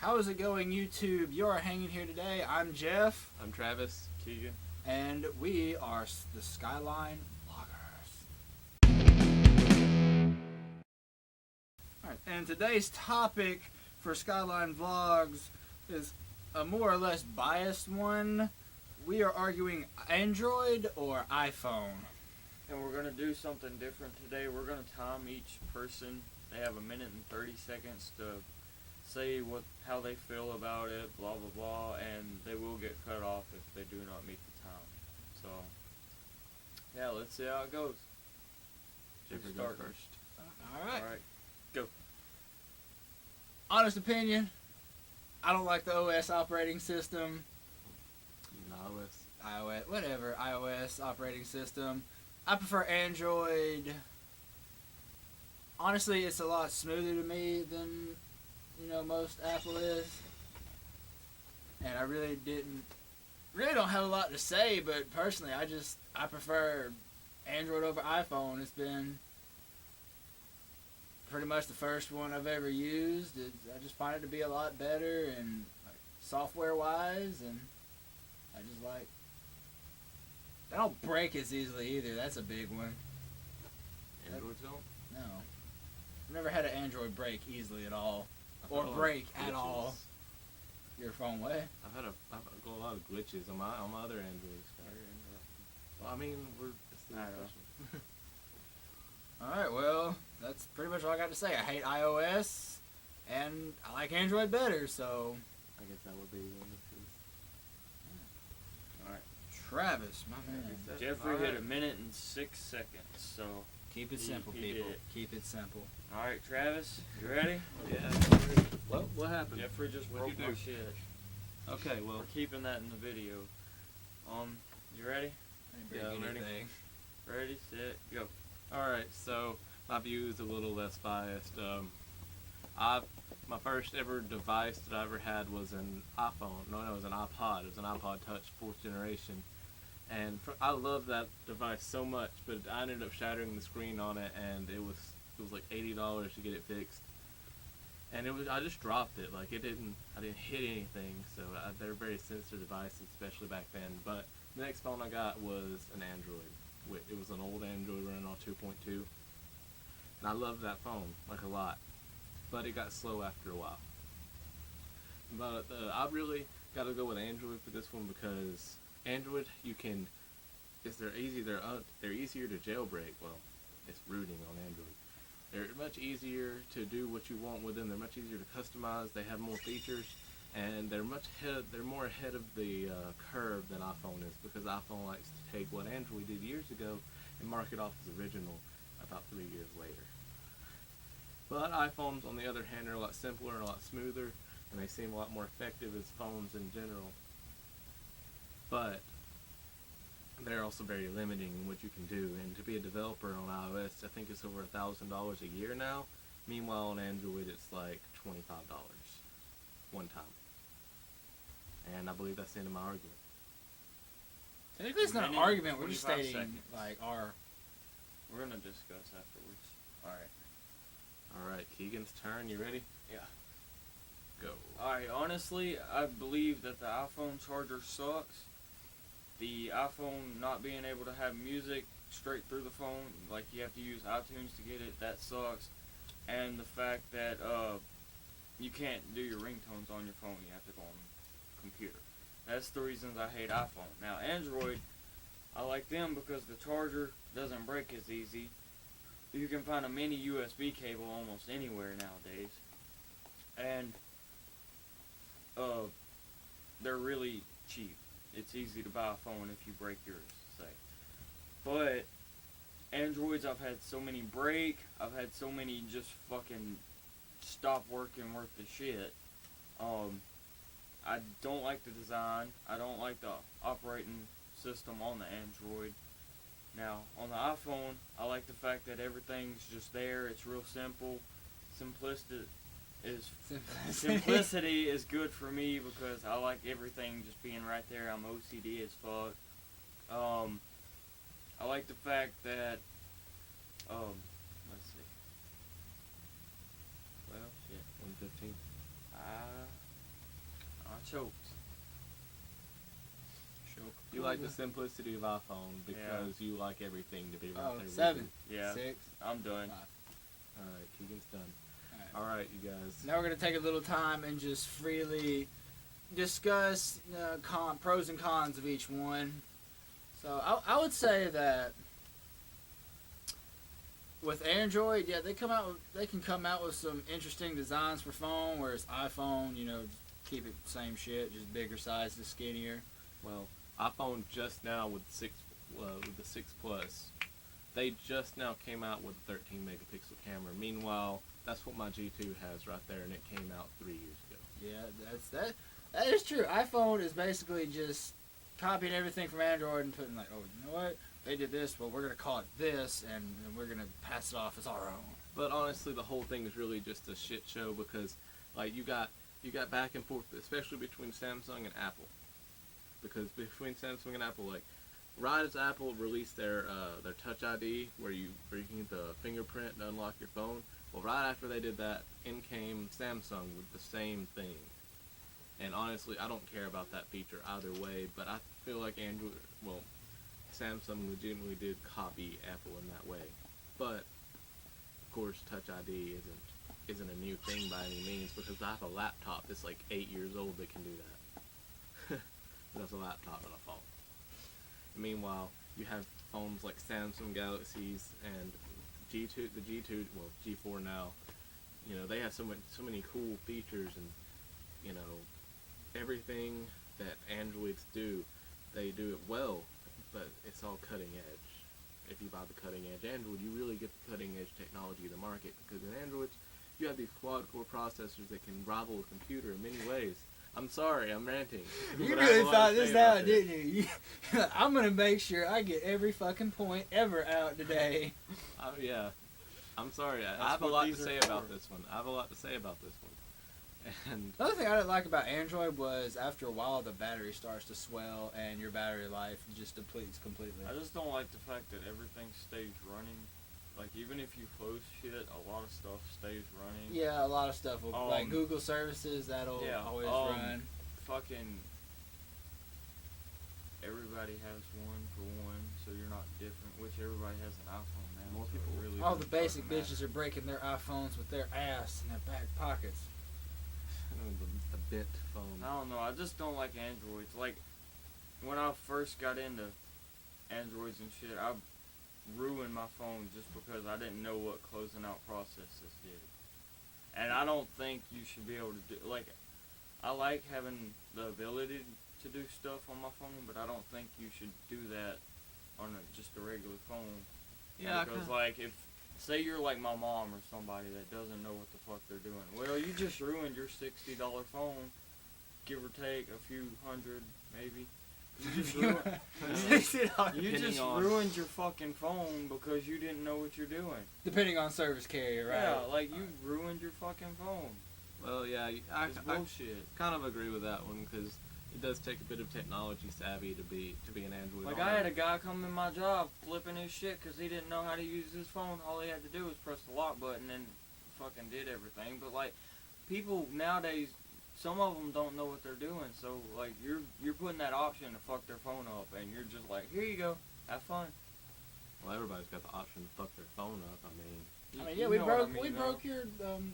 How is it going, YouTube? You're hanging here today. I'm Jeff. I'm Travis. Keegan. And we are the Skyline Vloggers. Alright, and today's topic for Skyline Vlogs is a more or less biased one. We are arguing Android or iPhone. And we're going to do something different today. We're going to time each person. They have a minute and 30 seconds to say how they feel about it, blah, blah, blah, and they will get cut off if they do not meet the time. So, yeah, let's see how it goes. Jeffrey, go first. Alright. Alright, go. Honest opinion, I don't like the OS operating system. iOS operating system. I prefer Android. Honestly, it's a lot smoother to me than, most Apple is. And I really don't have a lot to say, but personally, I prefer Android over iPhone. It's been pretty much the first one I've ever used. I just find it to be a lot better and software-wise, and I just like. They don't break as easily either. That's a big one. Androids don't? No. I've never had an Android break easily at all. Or break at all. Your phone way? I've got a lot of glitches on my other Androids. Well, I mean, it's the discussion. Alright, well, that's pretty much all I got to say. I hate iOS, and I like Android better, so. I guess that would be one of Alright, Travis, my man. Jeffrey hit a minute and 6 seconds, so. Keep it simple, people. Keep it simple. Alright, Travis, you ready? Yeah. Well, what happened? Jeffrey just broke my shit. Okay, well. We're keeping that in the video. You ready? Yeah, I'm ready. Ready, set, go. Alright, so my view is a little less biased. My first ever device that I ever had was an iPhone. No, it was an iPod. It was an iPod Touch 4th generation. And I loved that device so much, but I ended up shattering the screen on it, and it was like $80 to get it fixed. And I just dropped it. Like I didn't hit anything. So they're very sensitive devices, especially back then. But the next phone I got was an Android. It was an old Android running on 2.2, and I loved that phone like a lot. But it got slow after a while. But I really got to go with Android for this one because Android, they're easier to jailbreak. Well, it's rooting on Android. They're much easier to do what you want with them. They're much easier to customize. They have more features, and they're more ahead of the curve than iPhone is, because iPhone likes to take what Android did years ago and mark it off as original about 3 years later. But iPhones, on the other hand, are a lot simpler and a lot smoother, and they seem a lot more effective as phones in general. But they're also very limiting in what you can do. And to be a developer on iOS, I think it's over $1,000 a year now. Meanwhile, on Android, it's like $25 one time. And I believe that's the end of my argument. Technically, it's not an argument. We're just stating seconds. We're gonna discuss afterwards. Alright, Keegan's turn. You ready? Yeah. Go. Alright, honestly, I believe that the iPhone charger sucks. The iPhone not being able to have music straight through the phone, like you have to use iTunes to get it, that sucks. And the fact that you can't do your ringtones on your phone, you have to go on the computer. That's the reasons I hate iPhone. Now, Android, I like them because the charger doesn't break as easy. You can find a mini USB cable almost anywhere nowadays. And they're really cheap. It's easy to buy a phone if you break yours, say. But Androids, I've had so many break. I've had so many just fucking stop working worth the shit. I don't like the design. I don't like the operating system on the Android. Now, on the iPhone, I like the fact that everything's just there. It's real simple. Simplicity is good for me because I like everything just being right there. I'm OCD as fuck. I like the fact that, let's see. Well, shit. 115. choked. You like the simplicity of iPhone because you like everything to be right there. 7. Yeah. 6. I'm done. 5. Alright, Keegan's done. Alright, you guys. Now we're going to take a little time and just freely discuss pros and cons of each one. So I would say that with Android, yeah, they can come out with some interesting designs for phone, whereas iPhone, keep it same shit, just bigger sizes, skinnier. Well, iPhone just now with the 6 Plus, they just now came out with a 13 megapixel camera. Meanwhile, that's what my G2 has right there, and it came out 3 years ago. Yeah, that is true. iPhone is basically just copying everything from Android and putting like, oh, you know what? They did this, well, we're gonna call it this, and we're gonna pass it off as our own. But honestly, the whole thing is really just a shit show because, like, you got back and forth, especially between Samsung and Apple. Because between Samsung and Apple, like, right as Apple released their Touch ID, where you can get the fingerprint to unlock your phone, well, right after they did that, in came Samsung with the same thing. And honestly, I don't care about that feature either way, but I feel like Samsung legitimately did copy Apple in that way. But of course, Touch ID isn't a new thing by any means, because I have a laptop that's like 8 years old that can do that. That's a laptop, not a phone. Meanwhile, you have phones like Samsung Galaxies and G2, the G2, well, G4 now. They have so many cool features, and everything that Androids do, they do it well, but it's all cutting edge. If you buy the cutting edge Android, you really get the cutting edge technology of the market, because in Androids, you have these quad-core processors that can rival a computer in many ways. I'm sorry, I'm ranting. You really thought this out, didn't you? I'm going to make sure I get every fucking point ever out today. Yeah. I'm sorry. I have a lot to say about this one. And the other thing I didn't like about Android was after a while the battery starts to swell and your battery life just depletes completely. I just don't like the fact that everything stays running. Like, even if you close shit, a lot of stuff stays running. Yeah, a lot of stuff will, like Google services, that'll always run. Fucking everybody has one for one, so you're not different, which everybody has an iPhone now. Most people really all the basic bitches are breaking their iPhones with their ass in their back pockets. the bent phone. I don't know, I just don't like Androids. Like, when I first got into Androids and shit, I ruined my phone just because I didn't know what closing out processes did. And I don't think you should be able to do, like, I like having the ability to do stuff on my phone, but I don't think you should do that on just a regular phone. Yeah, because like, if say you're like my mom or somebody that doesn't know what the fuck they're doing, well, you just ruined your $60 phone, give or take a few hundred maybe. You just ruined your fucking phone because you didn't know what you're doing. Depending on service carrier, right? Yeah, like, you ruined your fucking phone. Well, yeah, I kind of agree with that one, because it does take a bit of technology savvy to be an Android. Like, I had a guy come in my job flipping his shit because he didn't know how to use his phone. All he had to do was press the lock button and fucking did everything. But, like, people nowadays, some of them don't know what they're doing. So, like, you're putting that option to fuck their phone up, and you're just like, here you go, have fun. Well, everybody's got the option to fuck their phone up. Yeah, we broke your iPhone 3.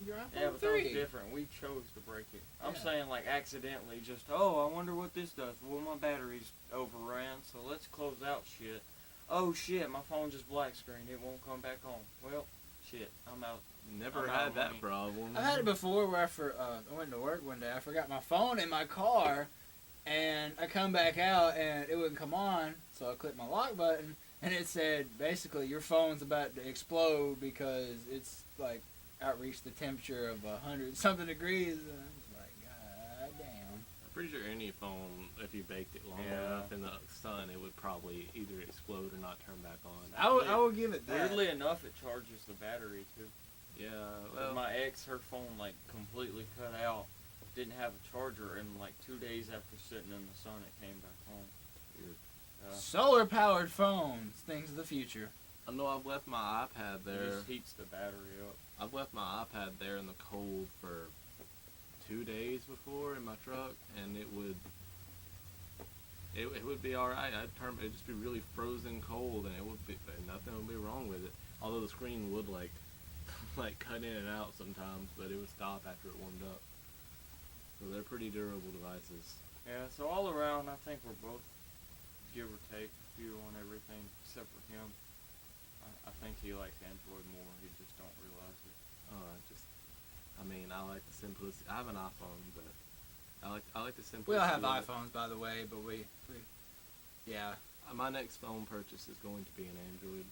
Yeah, but that was different. We chose to break it. I'm saying, like, accidentally, just, I wonder what this does. Well, my battery's overran, so let's close out shit. Oh, shit, my phone just black screened. It won't come back on. Well, shit, I'm out. Never had that problem. I've had it before where I went to work one day. I forgot my phone in my car, and I come back out, and it wouldn't come on, so I clicked my lock button. And it said, basically, your phone's about to explode because it's, like, outreached the temperature of 100-something degrees. And I was like, God damn. I'm pretty sure any phone, if you baked it long enough in the sun, it would probably either explode or not turn back on. I will give it that. Weirdly enough, it charges the battery, too. Yeah, well. My ex, her phone, like, completely cut out. Didn't have a charger, and, like, 2 days after sitting in the sun, it came back home. Weird. Solar-powered phones, things of the future. I know I've left my iPad there. It just heats the battery up. I've left my iPad there in the cold for 2 days before in my truck, and it would be all right. It'd just be really frozen cold, and nothing would be wrong with it. Although the screen would like cut in and out sometimes, but it would stop after it warmed up. So they're pretty durable devices. Yeah, so all around, I think we're both, give or take, a few on everything except for him. I think he likes Android more. He just don't realize it. I like the simplicity. I have an iPhone, but I like the simplicity. We all have of it. iPhones, by the way, but yeah. My next phone purchase is going to be an Android,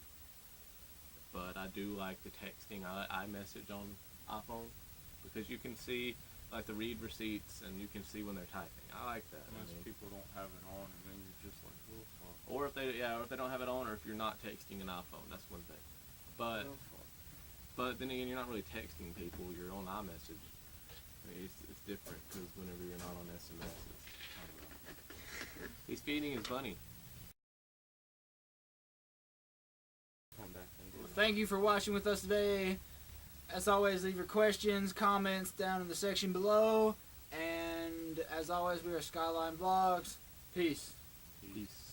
but I do like the texting. I message on iPhone because you can see like the read receipts and you can see when they're typing. I like that. Most people don't have it on, and then you're just like, oh fuck. Or if they don't have it on, or if you're not texting an iPhone, that's one thing. But Oh, fuck. But then again, you're not really texting people. You're on iMessage. I mean, it's different because whenever you're not on SMS, I don't know. He's feeding his bunny. Come back and do Well, it. thank you for watching with us today. As always, leave your questions, comments down in the section below. And as always, we are Skyline Vlogs. Peace. Peace.